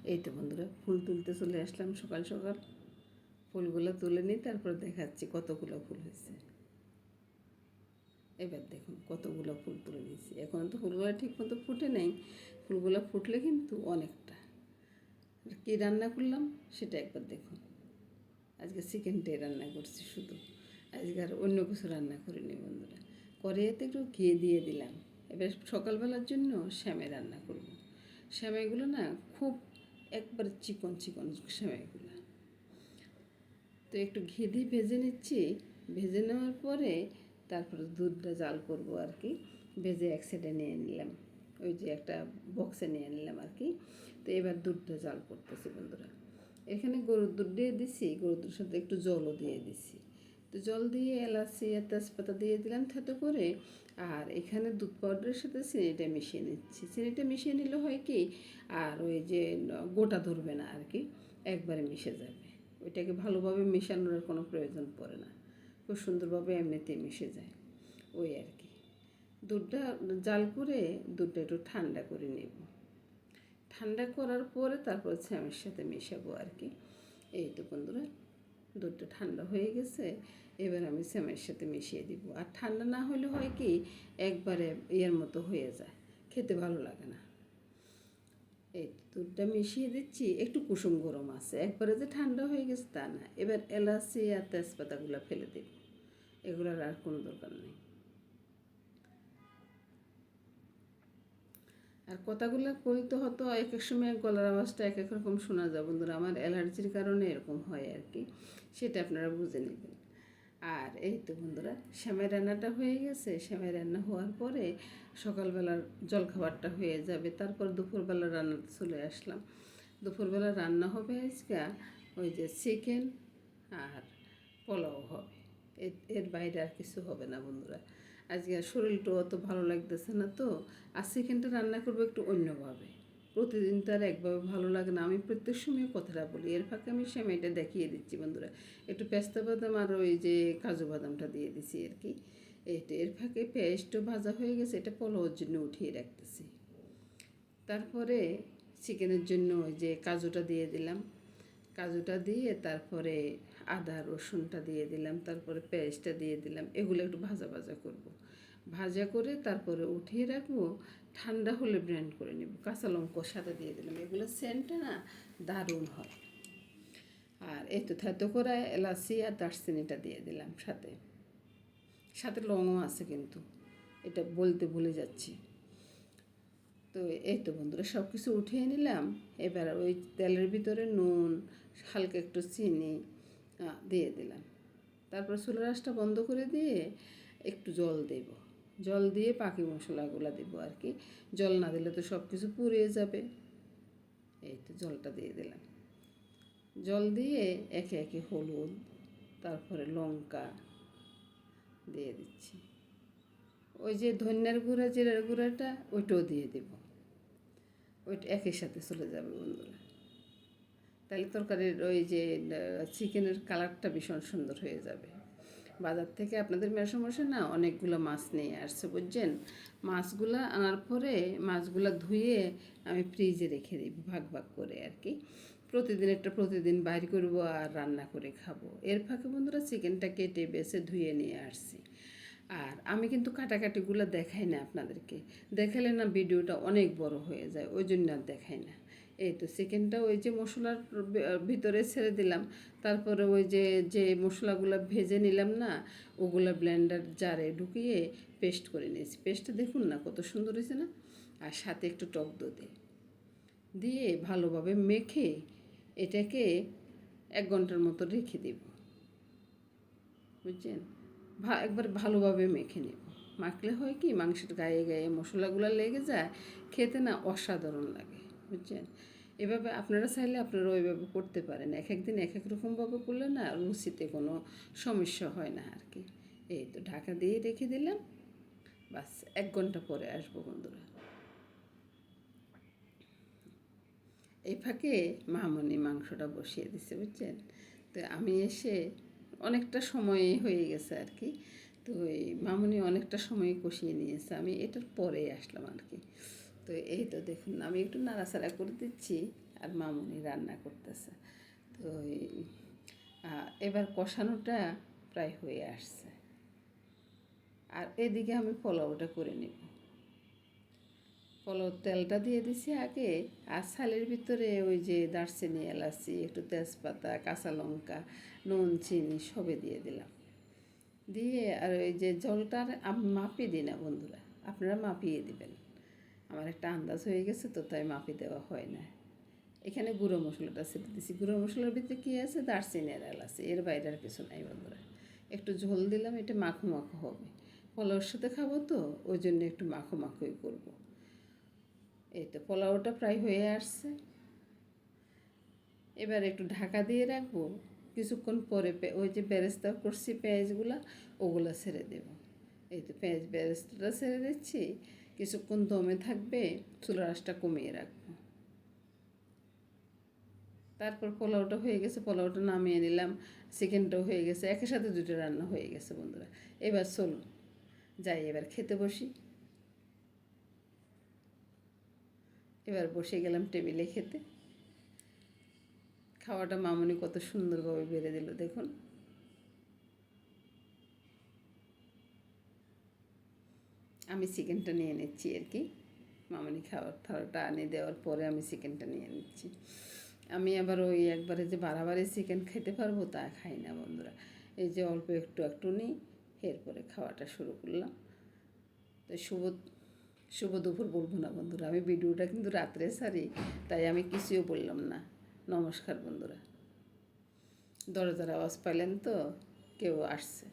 এই তো বন্ধুরা ফুল তুলতে চলে আসলাম সকাল সকাল। ফুলগুলো তুলে নিই, তারপর দেখাচ্ছি কতগুলো ফুল হয়েছে। এবার দেখুন কতগুলো ফুল তুলে নিয়েছি। এখন তো ফুলগুলো ঠিক মতো ফুটে নেই, ফুলগুলো ফুটলে কিন্তু অনেকটা। কী রান্না করলাম সেটা একবার দেখুন। আজকে চিকেনটাই রান্না করছি শুধু, আজকে আর অন্য কিছু রান্না করিনি বন্ধুরা। কড়াইতে একটু ঘি দিয়ে দিলাম। এবার সকালবেলার জন্য সেমাই রান্না করব। সেমাইগুলো না খুব একবার চিকন চিকন সেমাইগুলো। তো একটু ঘি দিয়ে ভেজে নিচ্ছি। ভেজে নেওয়ার পরে তারপরে দুধটা জাল করব আর কি। ভেজে এক সাইডে নিয়ে নিলাম, ওই যে একটা বক্সে নিয়ে নিলাম আর কি। তো এবার দুধটা জাল করতেছি বন্ধুরা। এখানে গরুর দুধ দিয়ে দিছি, গরুর দুধের সাথে একটু জলও দিয়ে দিছি। তো জল দিয়ে এলাচি আর তেজপাতা দিয়ে দিলাম থেতো করে। আর এখানে দুধ পাউডারের সাথে চিনিটা মিশিয়ে নিচ্ছি। চিনিটা মিশিয়ে নিলে হয় কি, আর ওই যে গোটা ধরবে না আর কি, একবারে মিশে যাবে। ওইটাকে ভালোভাবে মেশানোর কোনো প্রয়োজন পড়ে না, খুব সুন্দরভাবে এমনিতেই মিশে যায় ওই আর কি। দুধটা জাল করে দুধটা একটু ঠান্ডা করে নেব। ঠান্ডা করার পরে তারপর সেমাইয়ের সাথে মেশাবো আর কি। এই তো বন্ধুরা, দুধটা ঠান্ডা হয়ে গেছে। এবার আমি সেমাইয়ের সাথে মিশিয়ে দিব। আর ঠান্ডা না হলে হয় কি, একবারে ইয়ের মতো হয়ে যায়, খেতে ভালো লাগে না। এই দুধটা মিশিয়ে দিচ্ছি, একটু কুসুম গরম আছে, একবারে যে ঠান্ডা হয়ে গেছে তা না। এবার এলাচি আর তেজপাতাগুলো ফেলে দেব, এগুলোর আর কোনো দরকার নেই। আর কথাগুলো বলতে হতো এক এক সময় গলার আওয়াজটা এক এক রকম শোনা যায় বন্ধুরা, আমার অ্যালার্জির কারণে এরকম হয় আর কি, সেটা আপনারা বুঝে নেবেন। আর এই তো বন্ধুরা, সেমাই রান্নাটা হয়ে গেছে। সেমাই রান্না হওয়ার পরে সকালবেলার জলখাবারটা হয়ে যাবে, তারপর দুপুরবেলা রান্নাতে চলে আসলাম। দুপুরবেলা রান্না হবে আজকে ওই যে চিকেন আর পোলাও হবে। এর বাইরে আর কিছু হবে না বন্ধুরা। আজকে শরীরটাও অত ভালো লাগতেছে না, তো আর চিকেনটা রান্না করবো একটু অন্যভাবে। প্রতিদিন তো আর একভাবে ভালো লাগে না। আমি প্রত্যেক সময় কথাটা বলি, এর ফাঁকে আমি সেমাইটা দেখিয়ে দিচ্ছি বন্ধুরা। একটু পেস্তা বাদাম আর ওই যে কাজু বাদামটা দিয়ে দিছি আর কি। এইটা এর ফাঁকে পেস্টও ভাজা হয়ে গেছে, এটা পোলাওর জন্য উঠিয়ে রাখতেছি। তারপরে চিকেনের জন্য ওই যে কাজুটা দিয়ে দিলাম। কাজুটা দিয়ে তারপরে আদা রসুনটা দিয়ে দিলাম, তারপরে পেঁয়াজটা দিয়ে দিলাম। এগুলো একটু ভাজা ভাজা করব। ভাজা করে তারপরে উঠিয়ে রাখবো। ঠান্ডা হলে ব্লেন্ড করে নেব। কাঁচা লঙ্কার সাথে দিয়ে দিলাম, এগুলো সেন্টটা না দারুণ হয়। আর এই তো থেতো করে এলাচি আর দারচিনিটা দিয়ে দিলাম সাথে। সাথে লংও আছে কিন্তু, এটা বলতে ভুলে যাচ্ছি। তো এই তো বন্ধুরা, সব কিছু উঠিয়ে নিলাম। এবার ওই তেলের ভিতরে নুন, হালকা একটু চিনি দিয়ে দিলাম। তারপর চুলার আঁচটা বন্ধ করে দিয়ে একটু জল দেব। জল দিয়ে বাকি মশলাগুলো দেবো আর কি। জল না দিলে তো সব কিছু পুড়িয়ে যাবে। এই তো জলটা দিয়ে দিলাম। জল দিয়ে একে একে হলুদ, তারপরে লঙ্কা দিয়ে দিচ্ছি। ওই যে ধনিয়ার গুঁড়া জিরার গুঁড়াটা ওইটাও দিয়ে দেবো। ওইটা একই সাথে চলে যাবে বন্ধুরা। তাহলে তরকারির ওই যে চিকেনের কালারটা ভীষণ সুন্দর হয়ে যাবে। বাজার থেকে আপনাদের মেসমশে না অনেকগুলো মাছ নিয়ে আসছে বুঝছেন। মাছগুলো আনার পরে মাছগুলো ধুয়ে আমি ফ্রিজে রেখে দিই ভাগ ভাগ করে আর কি। প্রতিদিন একটা প্রতিদিন বাইর করবো আর রান্না করে খাবো। এর ফাঁকে বন্ধুরা চিকেনটা কেটে বেছে ধুয়ে নিয়ে আসছি। আর আমি কিন্তু কাটাকাটিগুলো দেখাই না আপনাদেরকে, দেখালে না ভিডিওটা অনেক বড় হয়ে যায়, ওই জন্য আর দেখাই না। এই তো চিকেনটা ওই যে মশলার ভিতরে ছেড়ে দিলাম। তারপরে ওই যে যে মশলাগুলো ভেজে নিলাম না, ওগুলো ব্লেন্ডার জারে ঢুকিয়ে পেস্ট করে নিয়েছি। পেস্টটা দেখুন না কত সুন্দর হয়েছে না। আর সাথে একটু টক দই দিয়ে ভালোভাবে মেখে এটাকে 1 ঘন্টার মতো রেখে দেব বুঝছেন। একবার ভালোভাবে মেখে নেব। মাখলে হয় কি, মাংসের গায়ে গায়ে মশলাগুলো লেগে যায়, খেতে না অসাধারণ লাগে বুঝছেন। এভাবে আপনারা চাইলে আপনারা ওইভাবে করতে পারেন। এক একদিন এক এক রকমভাবে করলে না রুচিতে কোনো সমস্যা হয় না আর কি। এই তো ঢাকা দিয়ে রেখে দিলাম, বাস 1 ঘন্টা পরে আসবো বন্ধুরা। এই ফাঁকে মামনি মাংসটা বসিয়ে দিছে বুঝছেন। তো আমি এসে অনেকটা সময় হয়ে গেছে আর কি। তো এই মামনি অনেকটা সময় কষিয়ে নিয়েছে, আমি এটার পরেই আসলাম আর কি। তো এই তো দেখুন আমি একটু নাড়াচাড়া করে দিচ্ছি। আর মামুনি রান্না করতেছে। তো এবার কষানোটা প্রায় হয়ে আসছে, আর এদিকে আমি পোলাওটা করে নেব। পোলাও তেলটা দিয়ে দিছি আগে, আর চালের ভিতরে ওই যে দারচিনি, এলাচি, একটু তেজপাতা, কাঁচা লঙ্কা, নুন, চিনি সবে দিয়ে দিলাম। দিয়ে আর ওই যে জলটার আমি মাপিয়ে দিই না বন্ধুরা, আপনারা মাপিয়ে দিবেন। আমার একটা আন্দাজ হয়ে গেছে তো, তাই মাপি দেওয়া হয় না। এখানে গুঁড়ো মশলাটা ছেড়ে দিছি। গুঁড়ো মশলার ভিতরে কী আছে? দারচিনি আর এলাচি, এর বাইরে আর কিছু নাই বন্ধুরা। একটু ঝোল দিলাম, এটা মাখো মাখো হবে। পোলাওর সাথে খাবো তো, ওই জন্য একটু মাখো মাখোই করবো। এই তো পোলাওটা প্রায় হয়ে আসছে। এবার একটু ঢাকা দিয়ে রাখবো, কিছুক্ষণ পরে ওই যে বেরেস্তা করছি পেঁয়াজগুলো, ওগুলো ছেড়ে দেব। এই তো পেঁয়াজ বেরেস্তাটা ছেড়ে দিচ্ছি, কিছুক্ষণ দমে থাকবে, চুলার আঁচটা কমিয়ে রাখবো। তারপর পোলাওটা হয়ে গেছে, পোলাওটা নামিয়ে নিলাম, চিকেনটাও হয়ে গেছে, একই সাথে দুটো রান্না হয়ে গেছে বন্ধুরা। এবার চলুন যাই, এবার খেতে বসি। এবার বসে গেলাম টেবিলে খেতে। খাওয়াটা মামুনি কত সুন্দরভাবে বেড়ে দিল দেখুন। আমি চিকেনটা নিয়ে নিচ্ছি আর কি, মামুনি খাওয়ার থালাটা আনিয়ে দেওয়ার পরে আমি চিকেনটা নিয়ে নিচ্ছি। আমি আবার ওই একবারে যে বাড়াবাড়ি চিকেন খেতে পারবো তা খাই না বন্ধুরা। এই যে অল্প একটু একটু নিই, এরপরে খাওয়াটা শুরু করলাম। তো শুভ দুপুর বলবো না বন্ধুরা, আমি ভিডিওটা কিন্তু রাত্রে সারি, তাই আমি কিছুও বললাম না। নমস্কার বন্ধুরা। দরজার আওয়াজ পাইলেন তো, কেউ আসছে।